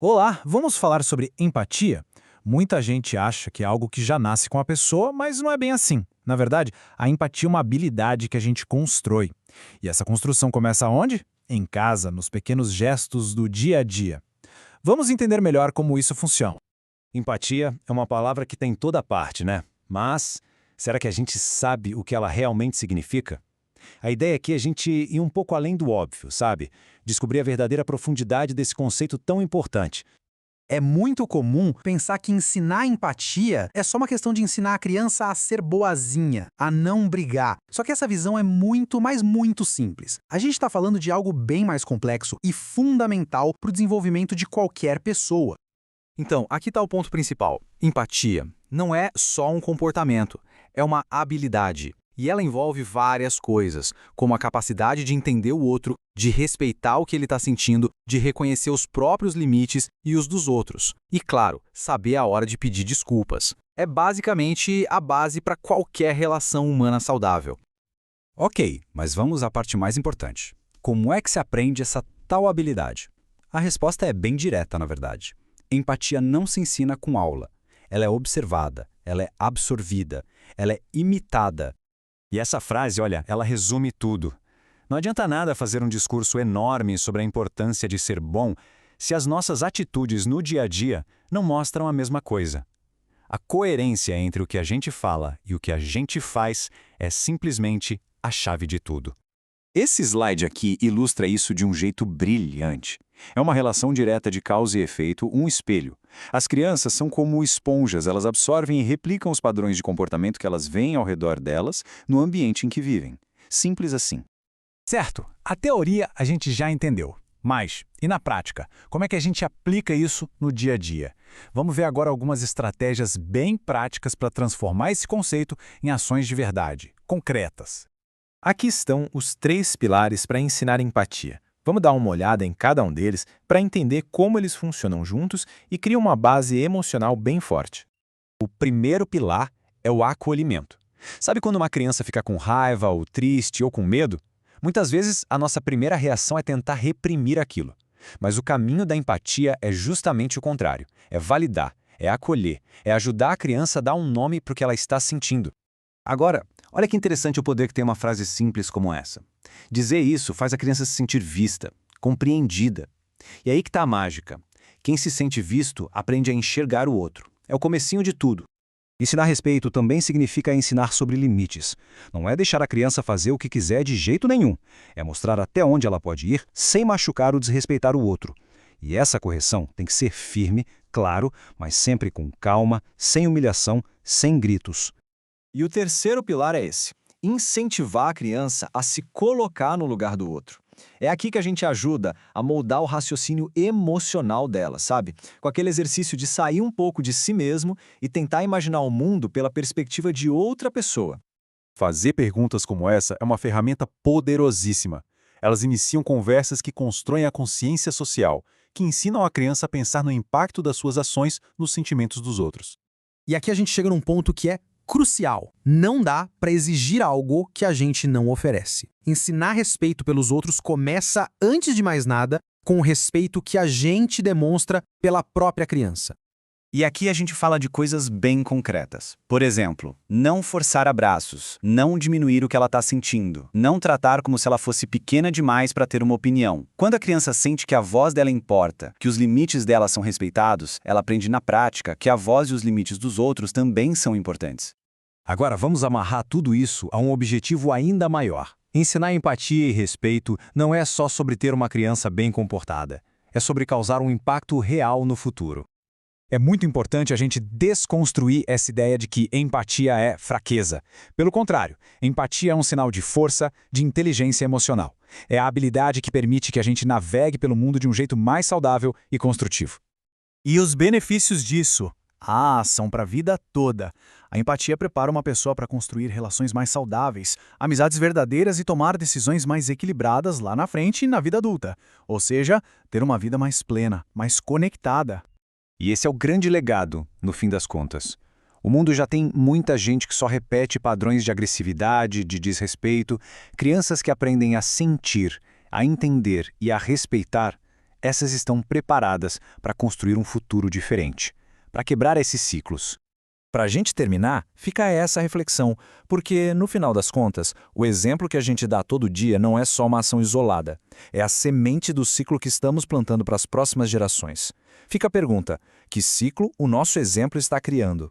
Olá, vamos falar sobre empatia? Muita gente acha que é algo que já nasce com a pessoa, mas não é bem assim. Na verdade, a empatia é uma habilidade que a gente constrói. E essa construção começa onde? Em casa, nos pequenos gestos do dia a dia. Vamos entender melhor como isso funciona. Empatia é uma palavra que tem toda parte, né? Mas será que a gente sabe o que ela realmente significa? A ideia aqui é a gente ir um pouco além do óbvio, sabe? Descobrir a verdadeira profundidade desse conceito tão importante. É muito comum pensar que ensinar empatia é só uma questão de ensinar a criança a ser boazinha, a não brigar. Só que essa visão é muito, mas muito simples. A gente está falando de algo bem mais complexo e fundamental para o desenvolvimento de qualquer pessoa. Então, aqui está o ponto principal. Empatia não é só um comportamento, é uma habilidade. E ela envolve várias coisas, como a capacidade de entender o outro, de respeitar o que ele está sentindo, de reconhecer os próprios limites e os dos outros. E, claro, saber a hora de pedir desculpas. É basicamente a base para qualquer relação humana saudável. Ok, mas vamos à parte mais importante. Como é que se aprende essa tal habilidade? A resposta é bem direta, na verdade. Empatia não se ensina com aula. Ela é observada, ela é absorvida, ela é imitada. E essa frase, olha, ela resume tudo. Não adianta nada fazer um discurso enorme sobre a importância de ser bom se as nossas atitudes no dia a dia não mostram a mesma coisa. A coerência entre o que a gente fala e o que a gente faz é simplesmente a chave de tudo. Esse slide aqui ilustra isso de um jeito brilhante. É uma relação direta de causa e efeito, um espelho. As crianças são como esponjas, elas absorvem e replicam os padrões de comportamento que elas veem ao redor delas no ambiente em que vivem. Simples assim. Certo, a teoria a gente já entendeu. Mas, e na prática, como é que a gente aplica isso no dia a dia? Vamos ver agora algumas estratégias bem práticas para transformar esse conceito em ações de verdade, concretas. Aqui estão os 3 pilares para ensinar empatia. Vamos dar uma olhada em cada um deles para entender como eles funcionam juntos e criam uma base emocional bem forte. O primeiro pilar é o acolhimento. Sabe quando uma criança fica com raiva, ou triste, ou com medo? Muitas vezes a nossa primeira reação é tentar reprimir aquilo. Mas o caminho da empatia é justamente o contrário. É validar, é acolher, é ajudar a criança a dar um nome para o que ela está sentindo. Agora, olha que interessante o poder que tem uma frase simples como essa. Dizer isso faz a criança se sentir vista, compreendida. E aí que está a mágica. Quem se sente visto aprende a enxergar o outro. É o comecinho de tudo. Ensinar respeito também significa ensinar sobre limites. Não é deixar a criança fazer o que quiser de jeito nenhum. É mostrar até onde ela pode ir sem machucar ou desrespeitar o outro. E essa correção tem que ser firme, claro, mas sempre com calma, sem humilhação, sem gritos. E o terceiro pilar é esse: incentivar a criança a se colocar no lugar do outro. É aqui que a gente ajuda a moldar o raciocínio emocional dela, sabe? Com aquele exercício de sair um pouco de si mesmo e tentar imaginar o mundo pela perspectiva de outra pessoa. Fazer perguntas como essa é uma ferramenta poderosíssima. Elas iniciam conversas que constroem a consciência social, que ensinam a criança a pensar no impacto das suas ações nos sentimentos dos outros. E aqui a gente chega num ponto que é crucial. Não dá para exigir algo que a gente não oferece. Ensinar respeito pelos outros começa, antes de mais nada, com o respeito que a gente demonstra pela própria criança. E aqui a gente fala de coisas bem concretas. Por exemplo, não forçar abraços, não diminuir o que ela está sentindo, não tratar como se ela fosse pequena demais para ter uma opinião. Quando a criança sente que a voz dela importa, que os limites dela são respeitados, ela aprende na prática que a voz e os limites dos outros também são importantes. Agora vamos amarrar tudo isso a um objetivo ainda maior. Ensinar empatia e respeito não é só sobre ter uma criança bem comportada. É sobre causar um impacto real no futuro. É muito importante a gente desconstruir essa ideia de que empatia é fraqueza. Pelo contrário, empatia é um sinal de força, de inteligência emocional. É a habilidade que permite que a gente navegue pelo mundo de um jeito mais saudável e construtivo. E os benefícios disso? São para a vida toda. A empatia prepara uma pessoa para construir relações mais saudáveis, amizades verdadeiras e tomar decisões mais equilibradas lá na frente e na vida adulta. Ou seja, ter uma vida mais plena, mais conectada. E esse é o grande legado, no fim das contas. O mundo já tem muita gente que só repete padrões de agressividade, de desrespeito. Crianças que aprendem a sentir, a entender e a respeitar, essas estão preparadas para construir um futuro diferente, para quebrar esses ciclos. Para a gente terminar, fica essa reflexão, porque, no final das contas, o exemplo que a gente dá todo dia não é só uma ação isolada. É a semente do ciclo que estamos plantando para as próximas gerações. Fica a pergunta: que ciclo o nosso exemplo está criando?